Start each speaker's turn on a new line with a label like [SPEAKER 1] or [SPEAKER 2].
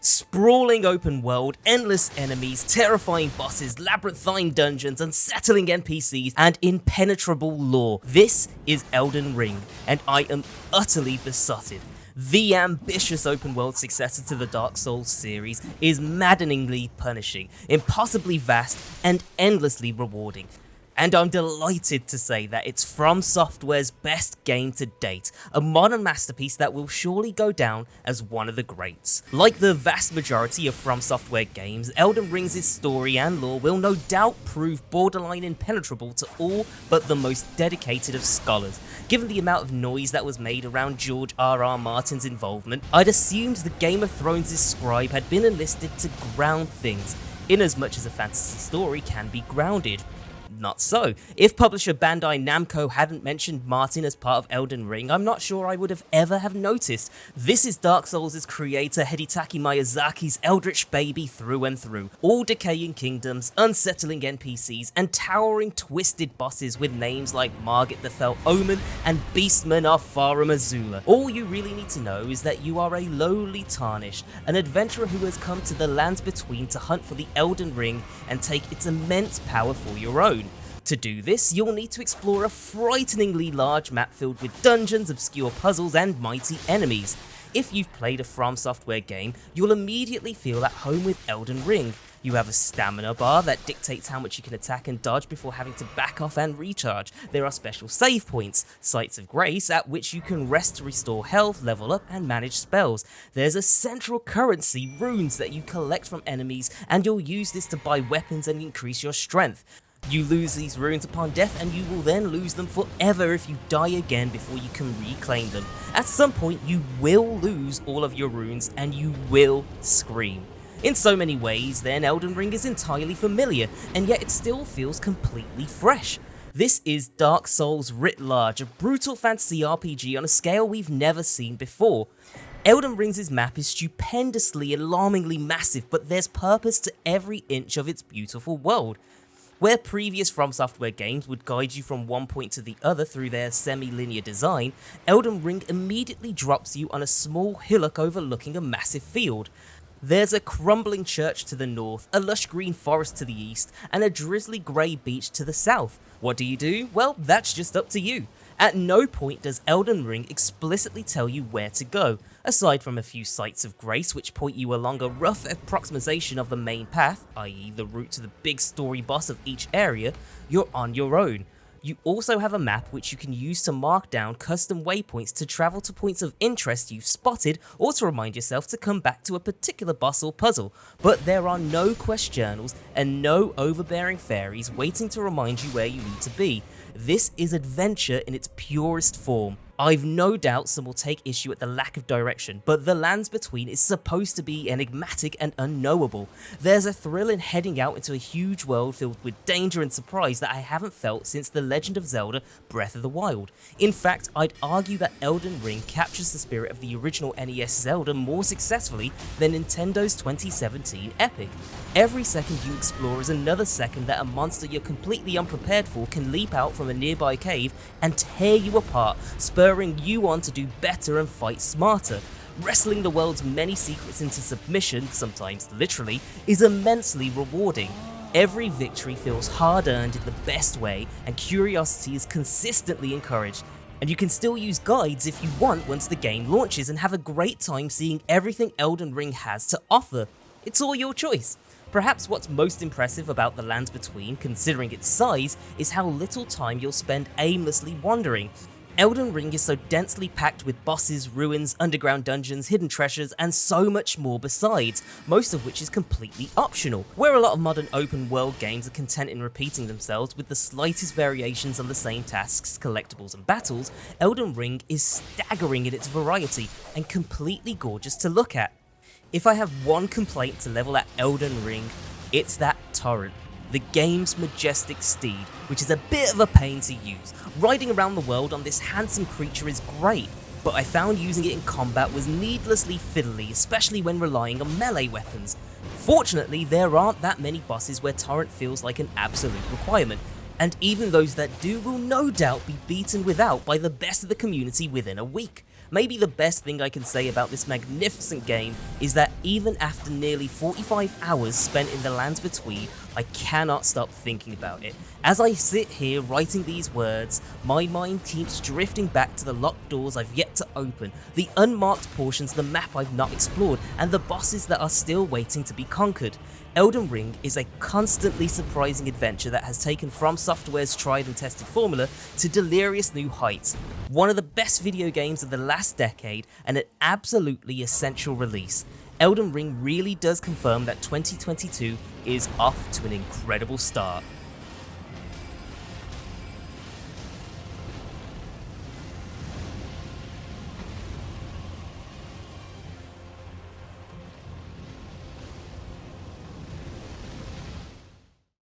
[SPEAKER 1] Sprawling open world, endless enemies, terrifying bosses, labyrinthine dungeons, unsettling NPCs, and impenetrable lore. This is Elden Ring, and I am utterly besotted. The ambitious open world successor to the Dark Souls series is maddeningly punishing, impossibly vast, and endlessly rewarding. And I'm delighted to say that it's FromSoftware's best game to date, a modern masterpiece that will surely go down as one of the greats. Like the vast majority of FromSoftware games, Elden Ring's story and lore will no doubt prove borderline impenetrable to all but the most dedicated of scholars. Given the amount of noise that was made around George R.R. Martin's involvement, I'd assumed the Game of Thrones' scribe had been enlisted to ground things, inasmuch as a fantasy story can be grounded. Not so. If publisher Bandai Namco hadn't mentioned Martin as part of Elden Ring, I'm not sure I would have ever have noticed. This is Dark Souls' creator Hidetaka Miyazaki's eldritch baby through and through. All decaying kingdoms, unsettling NPCs, and towering twisted bosses with names like Margit the Fell Omen and Beastman of Farum Azula. All you really need to know is that you are a lowly tarnished, an adventurer who has come to the lands between to hunt for the Elden Ring and take its immense power for your own. To do this, you'll need to explore a frighteningly large map filled with dungeons, obscure puzzles, and mighty enemies. If you've played a FromSoftware game, you'll immediately feel at home with Elden Ring. You have a stamina bar that dictates how much you can attack and dodge before having to back off and recharge. There are special save points, sites of grace at which you can rest to restore health, level up, and manage spells. There's a central currency, runes, that you collect from enemies, and you'll use this to buy weapons and increase your strength. You lose these runes upon death, and you will then lose them forever if you die again before you can reclaim them. At some point, you will lose all of your runes, and you will scream. In so many ways, then, Elden Ring is entirely familiar, and yet it still feels completely fresh. This is Dark Souls writ large, a brutal fantasy RPG on a scale we've never seen before. Elden Ring's map is stupendously, alarmingly massive, but there's purpose to every inch of its beautiful world. Where previous FromSoftware games would guide you from one point to the other through their semi-linear design, Elden Ring immediately drops you on a small hillock overlooking a massive field. There's a crumbling church to the north, a lush green forest to the east, and a drizzly grey beach to the south. What do? Well, that's just up to you. At no point does Elden Ring explicitly tell you where to go, aside from a few sites of grace which point you along a rough approximation of the main path, i.e. the route to the big story boss of each area. You're on your own. You also have a map which you can use to mark down custom waypoints to travel to points of interest you've spotted, or to remind yourself to come back to a particular boss or puzzle. But there are no quest journals and no overbearing fairies waiting to remind you where you need to be. This is adventure in its purest form. I've no doubt some will take issue at the lack of direction, but the lands between is supposed to be enigmatic and unknowable. There's a thrill in heading out into a huge world filled with danger and surprise that I haven't felt since The Legend of Zelda Breath of the Wild. In fact, I'd argue that Elden Ring captures the spirit of the original NES Zelda more successfully than Nintendo's 2017 Epic. Every second you explore is another second that a monster you're completely unprepared for can leap out from a nearby cave and tear you apart, spurring you on to do better and fight smarter. Wrestling the world's many secrets into submission, sometimes literally, is immensely rewarding. Every victory feels hard-earned in the best way, and curiosity is consistently encouraged. And you can still use guides if you want once the game launches and have a great time seeing everything Elden Ring has to offer. It's all your choice. Perhaps what's most impressive about the lands between, considering its size, is how little time you'll spend aimlessly wandering. Elden Ring is so densely packed with bosses, ruins, underground dungeons, hidden treasures, and so much more besides, most of which is completely optional. Where a lot of modern open world games are content in repeating themselves with the slightest variations on the same tasks, collectibles, and battles, Elden Ring is staggering in its variety and completely gorgeous to look at. If I have one complaint to level at Elden Ring, it's that torrent. The game's majestic steed, which is a bit of a pain to use. Riding around the world on this handsome creature is great, but I found using it in combat was needlessly fiddly, especially when relying on melee weapons. Fortunately, there aren't that many bosses where torrent feels like an absolute requirement, and even those that do will no doubt be beaten without by the best of the community within a week. Maybe the best thing I can say about this magnificent game is that even after nearly 45 hours spent in the lands between, I cannot stop thinking about it. As I sit here writing these words, my mind keeps drifting back to the locked doors I've yet to open, the unmarked portions of the map I've not explored, and the bosses that are still waiting to be conquered. Elden Ring is a constantly surprising adventure that has taken FromSoftware's tried and tested formula to delirious new heights. One of the best video games of the last decade and an absolutely essential release. Elden Ring really does confirm that 2022 is off to an incredible start.